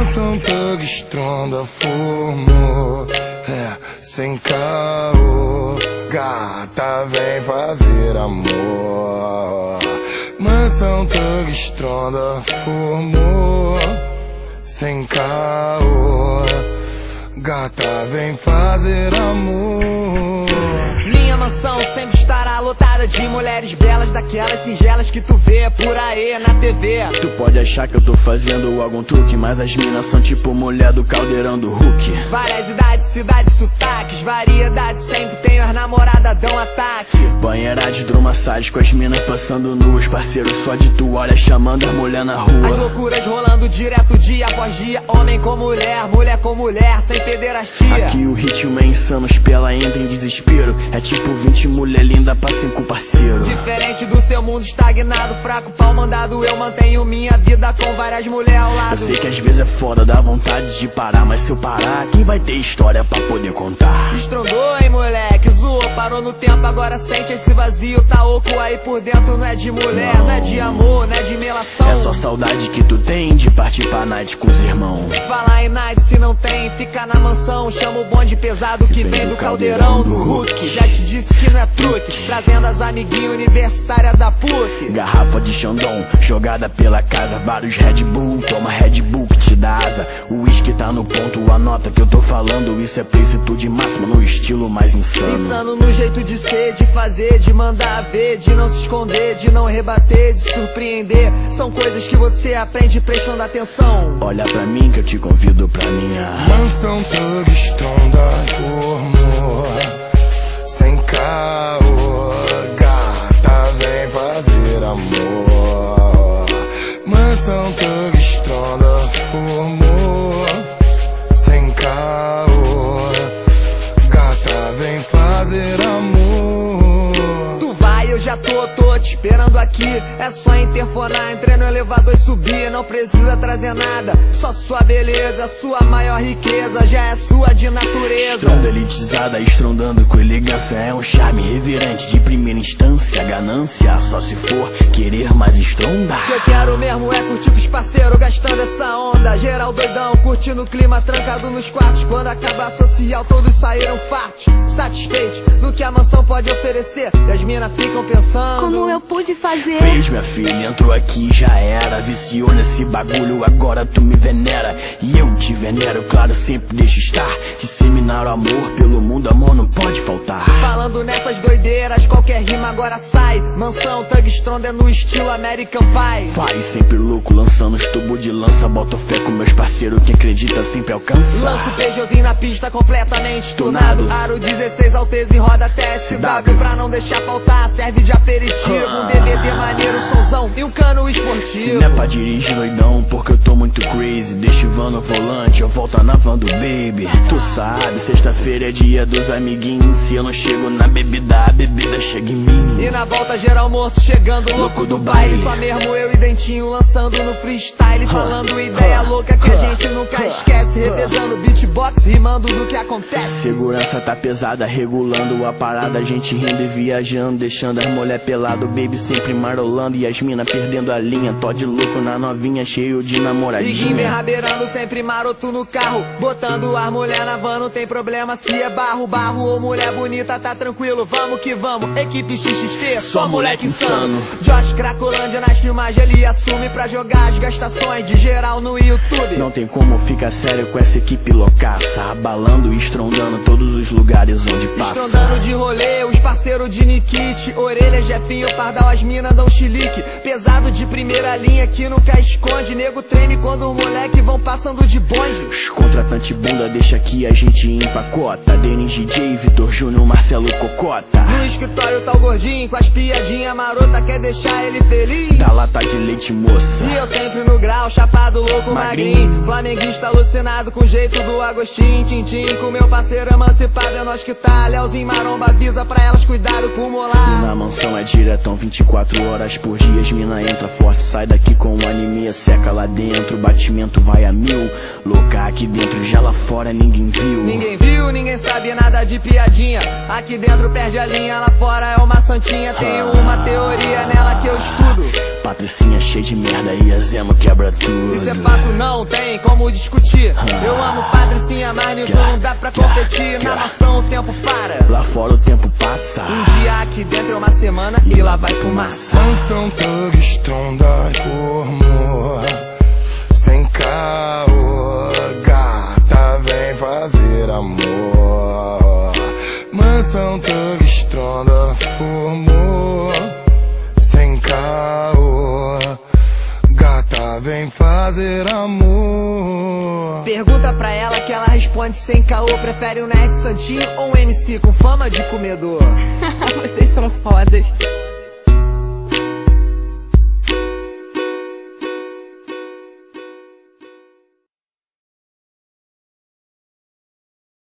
Mansão Thug Stronda formou, sem caô. Gata, vem fazer amor. Mansão Thug Stronda formou, sem caô. Gata, vem fazer amor. Minha mansão sempre estará lotada de mulheres belas, daquelas singelas que tu vê por aí na TV. Tu pode achar que eu tô fazendo algum truque, mas as minas são tipo mulher do caldeirão do Hulk. Várias idades, cidades, sotaques, variedades, sempre tenho as namoradas dão ataque. Banheira de hidromassagem com as minas passando nuas, parceiro só de toalha chamando a mulher na rua. As loucuras rolando direto dia após dia, homem com mulher, mulher com mulher, sem pederastia. Aqui o ritmo é insano, os pela entra em desespero. É tipo 20 mulher linda pra 5 parceiro. Diferente do seu mundo estagnado, fraco pau mandado, eu mantenho minha vida com várias mulheres ao lado. Eu sei que às vezes é foda, dá vontade de parar, mas se eu parar, quem vai ter história pra poder contar? Estrondou, hein, moleque, zoou, parou no tempo, agora sente esse vazio. Tá oco aí por dentro, não é de mulher, não é de amor, não é de melação. É só saudade que tu tem de partir pra night com os irmãos. Falar em night se não tem, fica na mansão. Chama o bonde pesado que vem do caldeirão do Hulk. Já te disse que não é truque, trazendo as amiguinhas universitárias da PUC. Garrafa de Chandon, jogada pela casa, vários Red Bull, toma Red Bull que te dá asa. O uísque tá no ponto, anota que eu tô falando. Isso é plenitude máxima no estilo mais insano. Insano no jeito de ser, de fazer, de mandar ver, de não se esconder, de não rebater, de surpreender. São coisas que você aprende prestando atenção. Olha pra mim que eu te convido pra minha Mansão Thug Stronda formou, sem caô. Gata, vem fazer amor. Mansão Thug Stronda formou, sem caô. Gata, vem fazer amor. Tu vai, eu já tô te esperando aqui. É só interfonar, entrei no elevador e subir. Não precisa trazer nada, só sua beleza, sua maior riqueza já é sua de natureza. Estronda elitizada, estrondando com elegância. É um charme reverente de primeira instância. Ganância só se for querer mais estronda. O que eu quero mesmo é curtir com os parceiros, gastando essa onda. Geral doidão, curtindo o clima, trancado nos quartos. Quando acabar social, todos saíram fartos, satisfeitos no que a mansão pode oferecer. E as minas ficam pensando: como eu pude fazer? Fez, minha filha, entrou aqui já era. Viciou nesse bagulho, agora tu me venera. E eu te venero, claro, sempre deixo estar. Disseminar o amor pelo mundo, amor não pode faltar. Falando nessas doideiras, qualquer rima agora sai. Mansão Thug Stronda é no estilo American Pie. Vai sempre louco, lançando os tubos de lança. Boto fé com meus parceiros, quem acredita sempre alcança. Lanço o Peugeotzinho na pista, completamente tunado. Aro 16 Alteza e roda TSW. Pra não deixar faltar, serve de aperitivo. Um DVD maneiro, somzão e um cano esportivo. Se não é pra dirigir doidão, porque eu tô muito crazy. Deixa o van no volante, eu volto na van do baby. Tu sabe, sexta-feira é dia dos amiguinhos. Se eu não chego na bebida, a bebida chega em mim. E na volta geral morto, chegando louco do baile. Só mesmo eu e Dentinho lançando no freestyle. Falando ideia louca que a gente nunca esquece. Revezando beatbox, rimando do que acontece. Segurança tá pesada, regulando a parada. A gente rindo e viajando, deixando as mulher pelado. Baby sempre marolando e as mina perdendo a linha. Todd louco na novinha, cheio de namoradinha. Iguimbe rabeirando, sempre maroto no carro. Botando as mulher na van, não tem problema se é barro. Barro ou mulher bonita, tá tranquilo, vamos que vamos. Equipe XXT, só moleque insano. Josh Cracolândia nas filmagens, ele assume pra jogar as gastações de geral no YouTube. Não tem como ficar sério com essa equipe loucaça, abalando e estrondando todos os lugares onde passa. Estrondando de rolê, os parceiros de Nikit. Orelha, Jefinho, Pardal, as mina dão chilique. Pesado de primeira linha que nunca esconde. Nego treme quando os moleque vão passando de bonde. Os contratante bunda deixa aqui a gente empacota. Denis DJ, Vitor Júnior, Marcelo Cocota. No escritório tá o gordinho com as piadinha marota, quer deixar ele feliz. Da lata de leite, moça. E eu sempre no grau, chapado, louco, magrinho. Flamenguista alucinado com o jeito do Agostinho. Tintim com meu parceiro emancipado, é nós que tá. Léozinho Maromba avisa pra elas, cuidado com o molar. E na mansão é diretão, 24 horas por dia. As mina entra forte, sai daqui com anemia. Seca lá dentro, batimento vai a 1000. Louca aqui dentro, já lá fora ninguém viu. Ninguém viu, ninguém sabe nada de piadinha. Aqui dentro perde a linha, lá fora é uma santinha, tenho uma teoria nela que eu estudo. Patricinha cheia de merda e a Zema quebra tudo. Isso é fato, não tem como discutir. Eu amo Patricinha, mas nisso não dá pra competir. Na mansão o tempo para, lá fora o tempo passa. um dia aqui dentro é uma semana e lá vai fumaça. Mansão Thug estronda por amor, sem caô, gata vem fazer amor. Mansão Thug estronda por amor, sem caô, gata vem fazer amor. Pergunta pra ela que ela responde sem caô. Prefere um nerd santinho ou um MC com fama de comedor? Vocês são fodas.